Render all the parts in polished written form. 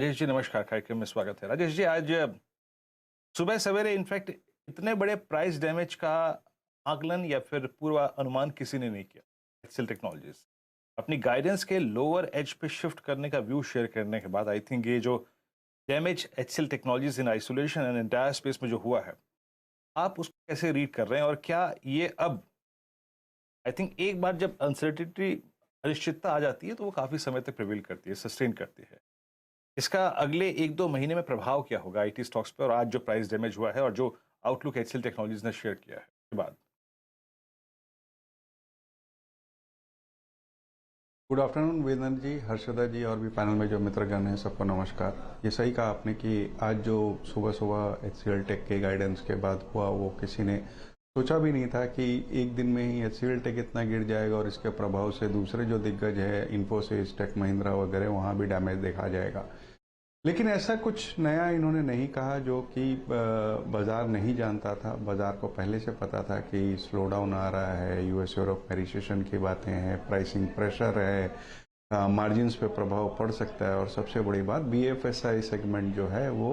राजेश जी नमस्कार, कार्यक्रम में स्वागत है। राजेश जी, आज सुबह सवेरे इनफैक्ट इतने बड़े प्राइस डैमेज का आकलन या फिर पूर्वा अनुमान किसी ने नहीं किया। एक्सेल टेक्नोलॉजीज अपनी गाइडेंस के लोअर एज पे शिफ्ट करने का व्यू शेयर करने के बाद आई थिंक ये जो damage excel technologies in isolation and entire space में जो हुआ है, आप उसको कैसे रीड कर रहे हैं? और क्या ये अब आई थिंक एक बार जब अनसर्टिनिटी अनिश्चितता आ जाती है तो वो काफ़ी समय तक प्रिवेल करती है, सस्टेन करती है। इसका अगले 1-2 महीने में प्रभाव क्या होगा आईटी स्टॉक्स पे और आज जो प्राइस डैमेज हुआ है और जो आउटलुक एचसीएल टेक्नोलॉजीज ने शेयर किया है उसके बाद? गुड आफ्टरनून वेदांत जी, हर्षदा जी और भी पैनल में जो मित्रगण हैं सबको नमस्कार। ये सही कहा आपने कि आज जो सुबह सुबह एचसीएल टेक के गाइडेंस के बाद हुआ वो किसी ने सोचा भी नहीं था कि एक दिन में ही एचसीएल टेक इतना गिर जाएगा और इसके प्रभाव से दूसरे जो दिग्गज है इन्फोसिस, टेक महिंद्रा वगैरह वहाँ भी डैमेज देखा जाएगा। लेकिन ऐसा कुछ नया इन्होंने नहीं कहा जो कि बाजार नहीं जानता था। बाजार को पहले से पता था कि स्लो डाउन आ रहा है, यूएस यूरोप में रिसेशन की बातें हैं, प्राइसिंग प्रेशर है, मार्जिन्स पे प्रभाव पड़ सकता है और सबसे बड़ी बात बीएफएसआई सेगमेंट जो है वो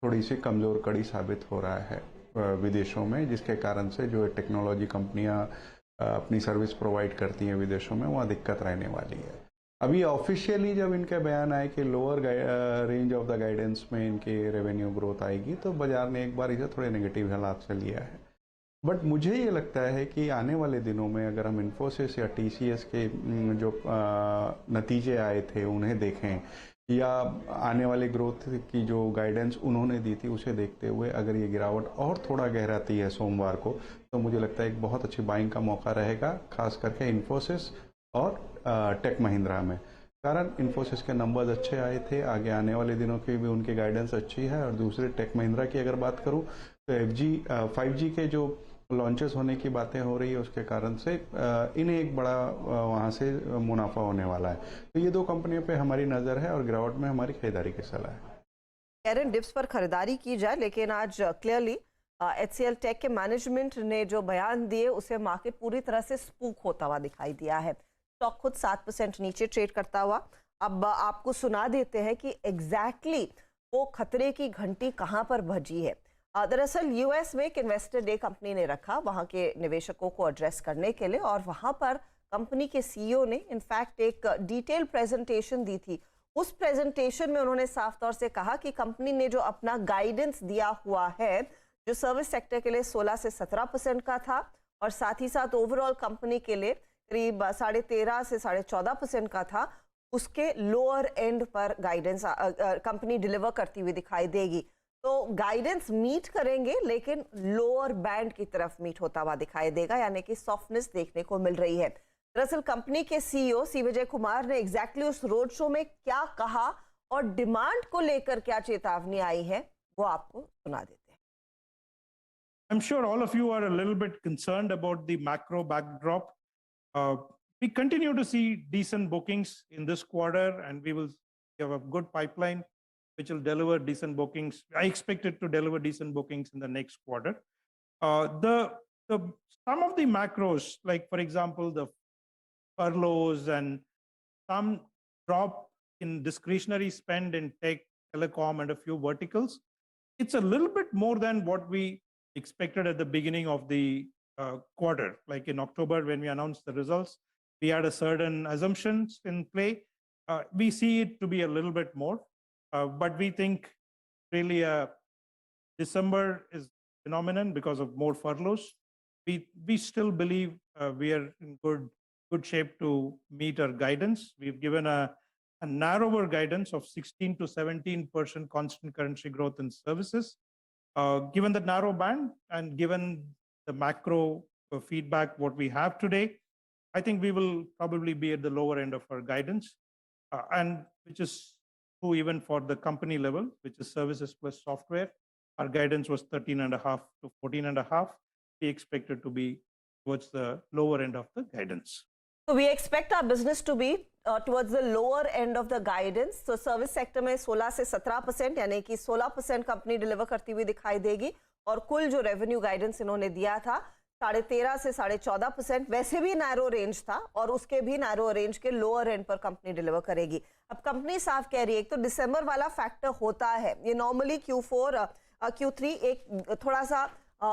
थोड़ी सी कमज़ोर कड़ी साबित हो रहा है विदेशों में, जिसके कारण से जो टेक्नोलॉजी कंपनियां अपनी सर्विस प्रोवाइड करती हैं विदेशों में वहाँ दिक्कत रहने वाली है। अभी ऑफिशियली जब इनके बयान आए कि lower range of the guidance में इनकी रेवेन्यू ग्रोथ आएगी तो बाजार ने एक बार इसे थोड़े नेगेटिव हालात से लिया है। बट मुझे ये लगता है कि आने वाले दिनों में अगर हम इन्फोसिस या टीसीएस के जो नतीजे आए थे उन्हें देखें या आने वाली ग्रोथ की जो गाइडेंस उन्होंने दी थी उसे देखते हुए अगर ये गिरावट और थोड़ा गहराती है सोमवार को तो मुझे लगता है एक बहुत अच्छी बाइंग का मौका रहेगा, खास करके इन्फोसिस और टेक महिंद्रा में। कारण इन्फोसिस के नंबर्स अच्छे आए थे, आगे आने वाले दिनों की भी उनकी गाइडेंस अच्छी है। और दूसरे टेक महिंद्रा की अगर बात करूं तो 5G के जो लॉन्चेस होने की बातें हो रही है उसके कारण से इन्हें एक बड़ा वहां से मुनाफा होने वाला है। तो ये दो कंपनियों पे हमारी नज़र है और गिरावट में हमारी खरीदारी की सलाह है। एरन डिप्स पर खरीदारी की जाए, लेकिन आज क्लियरली एचसीएल टेक के मैनेजमेंट ने जो बयान दिए उसे मार्केट पूरी तरह से स्पूक होता हुआ दिखाई दिया है। स्टॉक खुद 7% नीचे ट्रेड करता हुआ। अब आपको सुना देते हैं कि एग्जैक्टली वो खतरे की घंटी कहां पर बजी है। दरअसल यूएस में एक इन्वेस्टर डे कंपनी ने रखा वहां के निवेशकों को एड्रेस करने के लिए, और वहां पर कंपनी के सीईओ ने इनफैक्ट एक डिटेल प्रेजेंटेशन दी थी। उस प्रेजेंटेशन में उन्होंने साफ तौर से कहा कि कंपनी ने जो अपना गाइडेंस दिया हुआ है, जो सर्विस सेक्टर के लिए 16 से 17% का था और साथ ही साथ ओवरऑल कंपनी के लिए करीब 13.5 से 14.5% का था, उसके लोअर एंड पर गाइडेंस कंपनी डिलीवर करती हुई दिखाई देगी। तो गाइडेंस मीट करेंगे लेकिन लोअर बैंड की तरफ मीट होता हुआ दिखाई देगा, यानी कि सॉफ्टनेस देखने को मिल रही है। दरअसल कंपनी के सीईओ सी विजय कुमार ने एग्जैक्टली उस रोड शो में क्या कहा और डिमांड को लेकर क्या चेतावनी आई है वो आपको सुना देते हैं। I'm sure all of you are a little bit concerned about the macro backdrop. We continue to see decent bookings in this quarter, and we have a good pipeline which will deliver decent bookings. I expect it to deliver decent bookings in the next quarter. The some of the macros, like for example, the furloughs and some drop in discretionary spend in tech, telecom, and a few verticals, it's a little bit more than what we expected at the beginning of the quarter. Like in October, when we announced the results, we had a certain assumptions in play. We see it to be a little bit more, but we think really December is phenomenon because of more furloughs. We still believe we are in good shape to meet our guidance. We've given a narrower guidance of 16 to 17% constant currency growth in services. Given the narrow band and given the macro feedback what we have today, I think we will probably be at the lower end of our guidance, and which is true even for the company level, which is services plus software. Our guidance was 13.5 to 14.5. We expect it to be towards the lower end of the guidance. So we expect our business to be towards the lower end of the guidance. So service sector में 16 से 17%, यानी कि 16% company deliver करती हुई दिखाई देगी, और कुल जो रेवेन्यू गाइडेंस इन्होंने दिया था 13.5 से 14.5%, वैसे भी नैरो रेंज था और उसके भी नैरो रेंज के लोअर एंड पर कंपनी डिलीवर करेगी। अब कंपनी साफ कह रही है, एक तो दिसंबर वाला फैक्टर होता है, ये नॉर्मली Q4 Q3 एक थोड़ा सा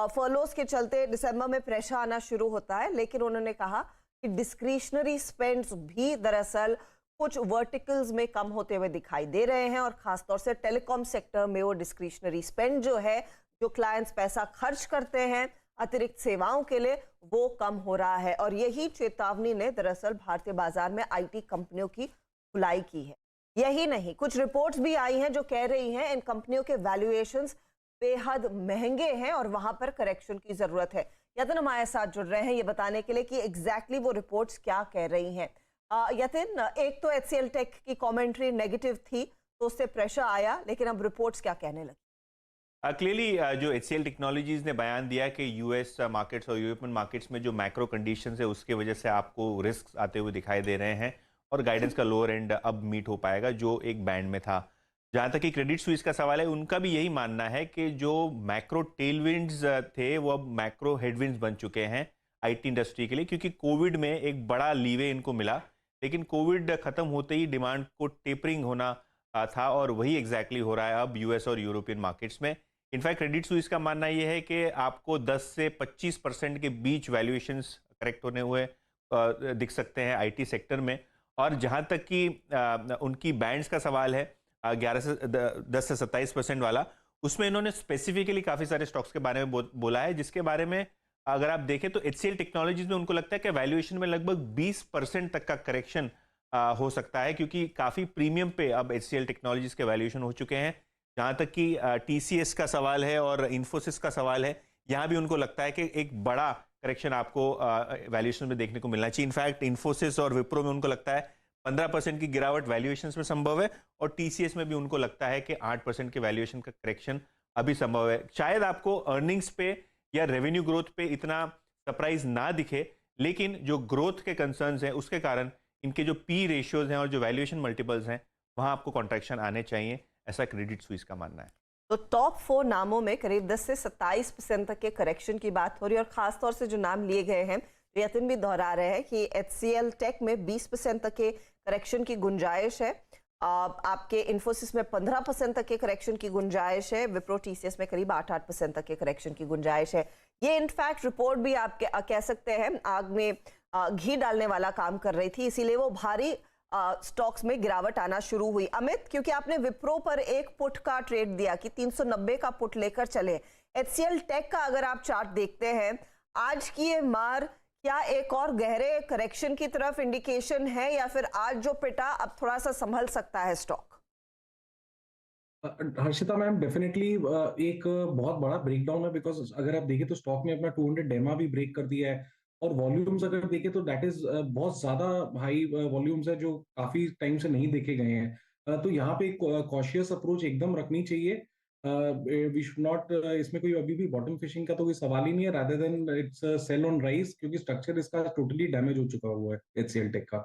फर्लोस के चलते दिसंबर में प्रेशर आना शुरू होता है, लेकिन उन्होंने कहा कि डिस्क्रिशनरी स्पेंड्स भी दरअसल कुछ वर्टिकल्स में कम होते हुए दिखाई दे रहे हैं, और खासतौर से टेलीकॉम सेक्टर में वो डिस्क्रिशनरी स्पेंड जो है, जो क्लाइंट्स पैसा खर्च करते हैं अतिरिक्त सेवाओं के लिए, वो कम हो रहा है। और यही चेतावनी ने दरअसल भारतीय बाजार में आईटी कंपनियों की धुलाई की है। यही नहीं, कुछ रिपोर्ट्स भी आई हैं जो कह रही हैं इन कंपनियों के वैल्यूएशंस बेहद महंगे हैं और वहां पर करेक्शन की जरूरत है। यतिन हमारे साथ जुड़ रहे हैं ये बताने के लिए कि एग्जैक्टली वो रिपोर्ट्स क्या कह रही हैं। यतिन, एक तो HCL टेक की कमेंट्री नेगेटिव थी तो उससे प्रेशर आया, लेकिन अब रिपोर्ट्स क्या कहने लगी? क्लियरली जो HCL टेक्नोलॉजीज ने बयान दिया कि यूएस मार्केट्स और यूरोपियन मार्केट्स में जो मैक्रो कंडीशंस है उसके वजह से आपको रिस्क आते हुए दिखाई दे रहे हैं, और गाइडेंस का लोअर एंड अब मीट हो पाएगा जो एक बैंड में था। जहां तक कि क्रेडिट स्विस का सवाल है, उनका भी यही मानना है कि जो मैक्रो टेलविंड्स थे वो अब मैक्रो हेडविंड्स बन चुके हैं आईटी इंडस्ट्री के लिए, क्योंकि कोविड में एक बड़ा लीवे इनको मिला, लेकिन कोविड खत्म होते ही डिमांड को टेपरिंग होना था, और वही एग्जैक्टली हो रहा है अब यूएस और यूरोपियन मार्केट्स में। इनफैक्ट क्रेडिट स्विस का मानना यह है कि आपको 10 से 25% के बीच वैल्यूएशंस करेक्ट होने हुए दिख सकते हैं आईटी सेक्टर में। और जहां तक कि उनकी बैंड्स का सवाल है 11 से 10 से 27% वाला, उसमें इन्होंने स्पेसिफिकली काफ़ी सारे स्टॉक्स के बारे में बोला है, जिसके बारे में अगर आप देखें तो HCL टेक्नोलॉजीज में उनको लगता है कि वैल्यूएशन में लगभग 20% तक का करेक्शन हो सकता है, क्योंकि काफ़ी प्रीमियम पे अब HCL टेक्नोलॉजीज के वैल्यूएशन हो चुके हैं। जहाँ तक कि TCS का सवाल है और इन्फोसिस का सवाल है, यहाँ भी उनको लगता है कि एक बड़ा करेक्शन आपको वैल्यूएशन में देखने को मिलना चाहिए। इनफैक्ट इन्फोसिस और विप्रो में उनको लगता है 15% की गिरावट वैल्यूएशंस में संभव है, और TCS में भी उनको लगता है कि 8% के वैल्यूएशन का करेक्शन अभी संभव है। शायद आपको अर्निंग्स पे या रेवेन्यू ग्रोथ पे इतना सरप्राइज ना दिखे, लेकिन जो ग्रोथ के कंसर्न्स हैं उसके कारण इनके जो पी रेशियोज हैं और जो वैल्यूएशन मल्टीपल्स हैं वहां आपको कॉन्ट्रैक्शन आने चाहिए, ऐसा क्रेडिट स्विस का मानना है। तो टॉप 4 नामों में करीब 10 से 27% तक के करेक्शन की बात हो रही है, और खासतौर से जो नाम लिए गए हैं, यतिन भी दोहरा रहे हैं कि HCL टेक में 20% तक के करेक्शन की गुंजाइश है, आपके इन्फोसिस में 15% तक के करेक्शन की गुंजाइश है, विप्रो TCS में करीब 8% तक के करेक्शन की गुंजाइश है। ये इनफैक्ट रिपोर्ट भी आप कह सकते हैं आग में घी डालने वाला काम कर रही थी, इसीलिए वो भारी स्टॉक्स में गिरावट आना शुरू हुई। अमित, क्योंकि आपने विप्रो पर एक पुट का ट्रेड दिया कि 390 का पुट लेकर चले, HCL टेक का अगर आप चार्ट देखते हैं, आज की ये मार क्या एक और गहरे करेक्शन की तरफ इंडिकेशन है, या फिर आज जो पिटा अब थोड़ा सा संभल सकता है स्टॉक? हर्षिता मैम, डेफिनेटली एक बहुत बड़ा ब्रेकडाउन है, बिकॉज अगर आप देखें तो स्टॉक ने अपना 200 डेमा भी ब्रेक कर दिया है, और वॉल्यूम्स अगर देखें तो दैट इज बहुत ज्यादा हाई वॉल्यूम्स है जो काफी टाइम से नहीं देखे गए हैं। तो यहाँ पे कॉशियस अप्रोच एकदम रखनी चाहिए। वी शुड नॉट, इसमें कोई अभी भी बॉटम फिशिंग का तो कोई सवाल ही नहीं है, rather than it's sale on rise, क्योंकि स्ट्रक्चर इसका टोटली डैमेज हो चुका हुआ है HCL टेक का।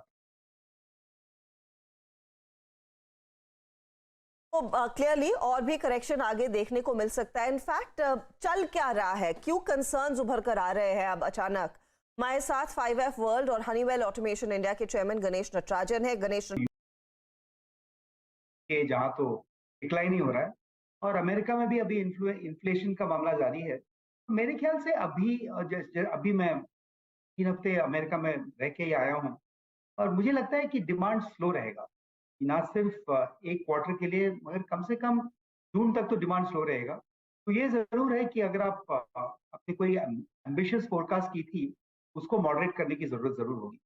तो क्लियरली और भी करेक्शन आगे देखने को मिल सकता है। इनफैक्ट चल क्या रहा है, क्यों कंसर्न्स उभर कर आ रहे हैं अब अचानक? हमारे साथ 5F वर्ल्ड और हनीवेल ऑटोमेशन इंडिया के चेयरमैन गणेश नटराजन है। गणेश, के जहाँ तो डिक्लाइन ही हो रहा है, और अमेरिका में भी अभी इन्फ्लेशन का मामला जारी है। मेरे ख्याल से अभी मैं 3 हफ्ते अमेरिका में रह के ही आया हूँ, और मुझे लगता है कि डिमांड स्लो रहेगा, ना सिर्फ एक क्वार्टर के लिए, मगर कम से कम जून तक तो डिमांड स्लो रहेगा। तो ये जरूर है कि अगर आप अपनी कोई एम्बिशियस फोरकास्ट की थी, उसको मॉडरेट करने की जरूरत जरूर होगी।